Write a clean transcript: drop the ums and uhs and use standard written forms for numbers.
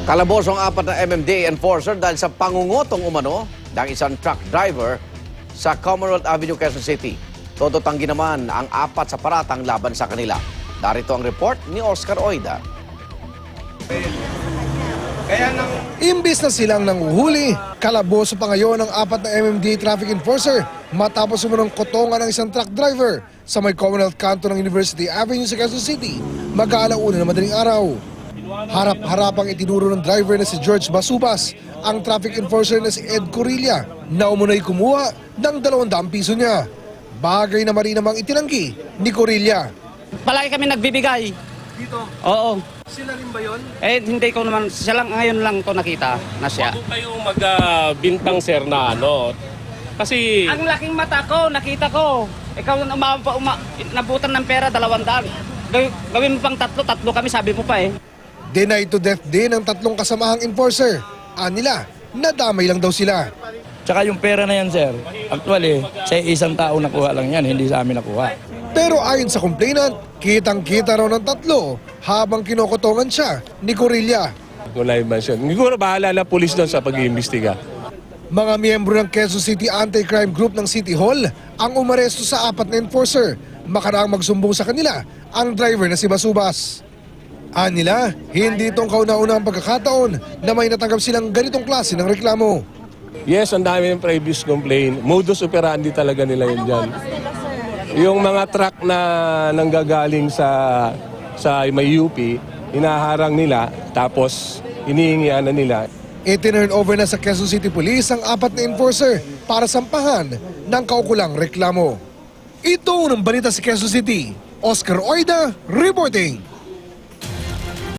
Kalabos ang 4 na MMDA enforcer dahil sa pangungutong umano ng isang truck driver sa Commonwealth Avenue, Quezon City. Todo tanggi naman ang 4 sa paratang laban sa kanila. Narito ang report ni Oscar Oida. Imbis na silang nanguhuli, kalaboso pa ngayon ang 4 na MMDA traffic enforcer matapos umunong kotongan ng isang truck driver sa may Commonwealth Kanto ng University Avenue sa Quezon City mag-aalauna ng madaling araw. Harap-harapang itinuro ng driver na si George Basubas ang traffic enforcer na si Ed Corilla na umunay kumuha ng 200 piso niya. Bagay na mari namang itinanggi ni Corilla. Palagi kami nagbibigay. Dito, Oo. sila rin ba yun? Hindi ko naman, siya lang ngayon lang ko nakita na siya. Huwag kayong magbintang sir na ano. Kasi Ang laking mata ko, nakita ko. Ikaw nabutan ng pera, 200. Gawin mo pang tatlo kami, sabi mo pa eh. Deny to death din ang 3 kasamahang enforcer. Anila, nadamay lang daw sila. Tsaka yung pera na yan, sir, actually, sa isang tao nakuha lang yan, hindi sa amin nakuha. Pero ayon sa complainant, kitang-kita raw ng 3 habang kinokotongan siya ni Corilla. wala yung mention. Siguro bahala na pulis doon sa pag-iimbestiga. Mga miyembro ng Quezon City Anti-Crime Group ng City Hall ang umaresto sa 4 na enforcer. Makaraang magsumbong sa kanila ang driver na si Basubas. Anila, hindi itong kauna-unang pagkakataon na may natanggap silang ganitong klase ng reklamo. Yes, ang dami ng previous complaint. Modus operandi talaga nila yun dyan. Yung mga truck na nanggagaling sa may UP, inaharang nila, tapos inihingian na nila. Itinurn over na sa Quezon City Police ang 4 na enforcer para sampahan ng kaukulang reklamo. Ito ng balita sa Quezon City, Oscar Oida reporting.